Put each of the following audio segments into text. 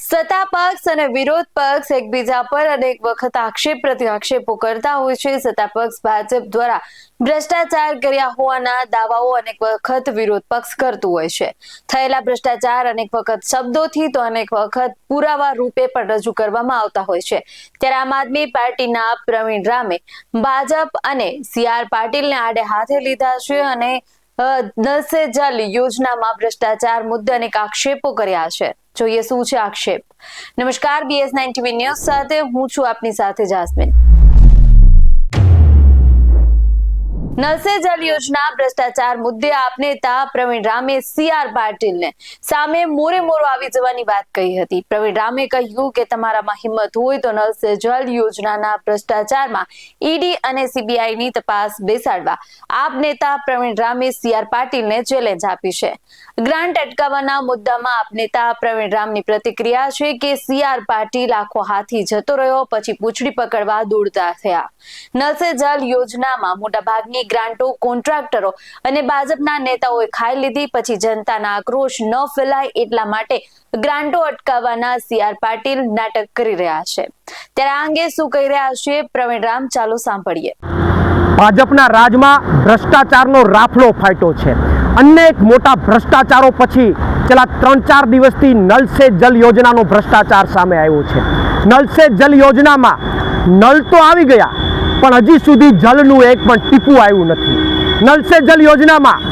સત્તા પક્ષ અને વિરોધ પક્ષ એકબીજા પર અનેક વખત આક્ષેપ પ્રત્યાક્ષેપો કરતા હોય છે। સત્તા પક્ષ ભાજપ દ્વારા ભ્રષ્ટાચાર કર્યા હોવાના દાવાઓ અનેક વખત વિરોધ પક્ષ કરતું હોય છે। થયેલા ભ્રષ્ટાચાર અનેક વખત શબ્દોથી તો અનેક વખત પુરાવા રૂપે પણ રજૂ કરવામાં આવતા હોય છે। ત્યારે આમ આદમી પાર્ટીના પ્રવીણ રામે ભાજપ અને CR પાટીલને આડે હાથે લીધા છે અને નલ સે જલ યોજનામાં ભ્રષ્ટાચાર મુદ્દે અનેક આક્ષેપો કર્યા છે। જોઈએ શું છે આક્ષેપ। નમસ્કાર, BS9 TV ન્યૂઝ સાથે હું છું આપની સાથે જાસ્મીન। નલ સે જલ યોજના ભ્રષ્ટાચાર મુદ્દે આપ નેતા પ્રવીણ રામે CR પાટીલને સામે મોરે મોરો આવી જવાની વાત કહી હતી। પ્રવીણ રામે કહ્યું કે તમારામાં હિંમત હોય તો નલ સે જલ યોજનાના ભ્રષ્ટાચારમાં ED અને CBI ની તપાસ બેસાડવા આપ નેતા પ્રવીણ રામે CR પાટીલને ચેલેન્જ આપી છે। ગ્રાન્ટ અટકાવવાના મુદ્દામાં આપ નેતા પ્રવીણ રામની પ્રતિક્રિયા છે કે CR પાટીલ આખો હાથી જતો રહ્યો પછી પૂંછડી પકડવા દોડતા થયા। નલ સે જલ યોજનામાં મોટાભાગની ગ્રાન્ટો કોન્ટ્રાક્ટરો અને ભાજપના નેતાઓએ ખાઈ લીધી પછી જનતાના આક્રોશ ન ફેલાય એટલા માટે ગ્રાન્ટો અટકાવવાના CR પાટીલ નાટક કરી રહ્યા છે। ત્યારે આ અંગે શું કહી રહ્યા છે પ્રવીણ રામ, ચાલો સાંભળીએ। ભાજપના રાજમાં ભ્રષ્ટાચારનો રાફડો ફાટ્યો છે। અનેક મોટા ભ્રષ્ટાચારો પછી છેલ્લા 3-4 દિવસથી નલ સે જલ યોજનાનો ભ્રષ્ટાચાર સામે આવ્યો છે। નલ સે જલ યોજનામાં નલ તો આવી ગયા પણ હજી સુધી જલનું એક પણ ટીપું આવ્યું નથી। નલ સે જલ યોજનામાં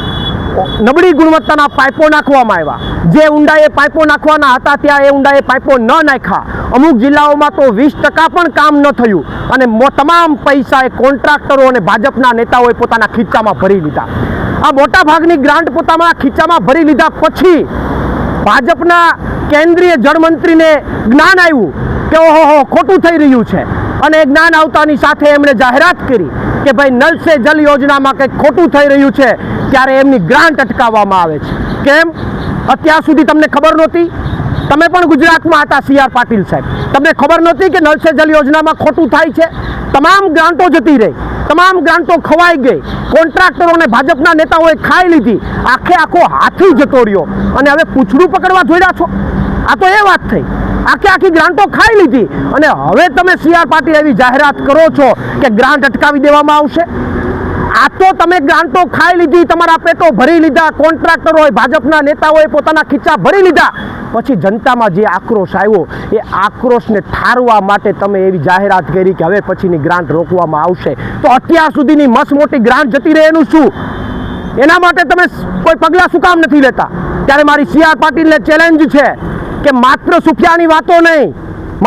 નબળી ગુણવત્તાના પાઇપો નાખવામાં આવ્યા। જે ઊંડાઈએ પાઇપો નાખવાના હતા ત્યાં એ ઊંડાઈએ પાઇપો ન નાખ્યા। અમુક જિલ્લાઓમાં તો 20% પણ કામ ન થયું અને તમામ પૈસા એ કોન્ટ્રાક્ટરો અને ભાજપના નેતાઓએ પોતાના ખીચામાં ભરી લીધા। આ મોટા ભાગની ગ્રાન્ટ પોતાના ખીચામાં ભરી લીધા પછી ભાજપના કેન્દ્રીય જળમંત્રીને જ્ઞાન આવ્યું કે ઓહો ખોટું થઈ રહ્યું છે અને એ જ્ઞાન આવતાની સાથે એમણે જાહેરાત કરી કે ભાઈ નલ સે જલ યોજનામાં કંઈક ખોટું થઈ રહ્યું છે ત્યારે એમની ગ્રાન્ટ અટકાવવામાં આવે છે। કેમ? અત્યાર સુધી તમને ખબર નહોતી? તમે પણ ગુજરાતમાં હતા CR પાટીલ સાહેબ, તમને ખબર નહોતી કે નલ સે જલ યોજનામાં ખોટું થાય છે? તમામ ગ્રાન્ટો જતી રહી, તમામ ગ્રાન્ટો ખવાઈ ગઈ, કોન્ટ્રાક્ટરો અને ભાજપના નેતાઓએ ખાઈ લીધી, આખો હાથી જતો રહ્યો અને હવે પૂંછડું પકડવા જોડ્યા છો? આ તો એ વાત થઈ, આખી ગ્રાન્ટો ખાઈ લીધી અને હવે તમે CR પાટીલ એવી જાહેરાત કરો છો કે ગ્રાન્ટ અટકાવી દેવામાં આવશે। આ તો તમે ગ્રાન્ટો ખાઈ લીધી, તમારા પેટો ભરી લીધા, કોન્ટ્રાક્ટરોએ ભાજપના નેતાઓએ પોતાના ખીચા ભરી લીધા પછી જનતામાં જે આક્રોશ આવ્યો એ આક્રોશને ઠારવા માટે તમે એવી જાહેરાત કરી કે હવે પછીની ગ્રાન્ટ રોકવામાં આવશે। તો અત્યાર સુધીની મસ્ત મોટી ગ્રાન્ટ જતી રહે એનું શું? એના માટે તમે કોઈ પગલાં શું કામ નથી લેતા? ત્યારે મારી CR પાટીલને ચેલેન્જ છે કે માત્ર સુફિયાની વાતો નહીં,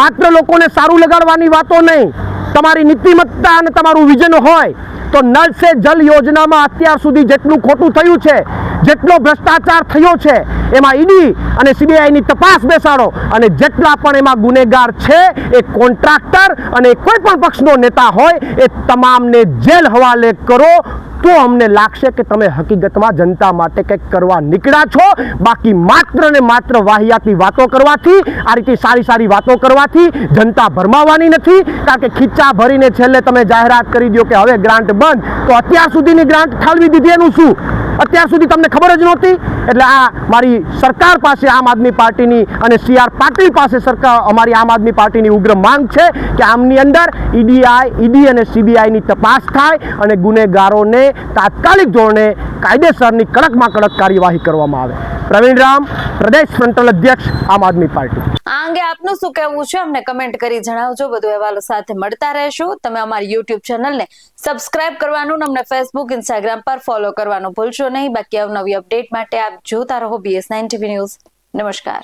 માત્ર લોકોને સારું લગાડવાની વાતો નહીં, તમારી નીતિમત્તા અને તમારું વિઝન હોય તો નલ સે જલ યોજનામાં અત્યાર સુધી જેટલું ખોટું થયું છે, જેટલો ભ્રષ્ટાચાર થયો છે એમાં ED અને CBI ની તપાસ બેસાડો અને જેટલા પણ એમાં ગુનેગાર છે એ કોન્ટ્રાક્ટર અને કોઈ પણ પક્ષનો નેતા હોય એ તમામને જેલ હવાલે કરો તો અમને લાગશે કે તમે હકીકતમાં જનતા માટે કંઈક કરવા નીકળ્યા છો। બાકી માત્ર ને માત્ર વાહિયાતી વાતો કરવાથી, આ રીતે સારી વાતો કરવાથી જનતા ભરમાવાની નથી। કારણ કે ખીચા ભરીને છેલ્લે તમે જાહેરાત કરી દો કે હવે ગ્રાન્ટ બંધ, તો અત્યાર સુધીની ગ્રાન્ટ ઠાલવી દીધી એનું શું? અત્યાર સુધી તમને ખબર જ નહોતી? એટલે આ મારી સરકાર પાસે, આમ આદમી પાર્ટીની અને CR પાટીલ પાસે અમારી આમ આદમી પાર્ટીની ઉગ્ર માંગ છે કે આમની અંદર ED અને CBI ની તપાસ થાય અને ગુનેગારોને તાત્કાલિક ધોરણે કાયદેસરની કડકમાં કડક કાર્યવાહી કરવામાં આવે। પ્રવીણ રામ, પ્રદેશ ફ્રન્ટલ અધ્યક્ષ, આમ આદમી પાર્ટી। આ અંગે આપનું શું કહેવું છે અમને કમેન્ટ કરી જણાવજો। વધુ અહેવાલો સાથે મળતા રહેશું। તમે અમારી YouTube ચેનલને સબસ્ક્રાઇબ કરવાનું, અમને Facebook, Instagram પર ફોલો કરવાનું ભૂલશો નહીં। બાકી અવનવી અપડેટ માટે આપ જોતા રહો BS9 TV ન્યૂઝ। નમસ્કાર।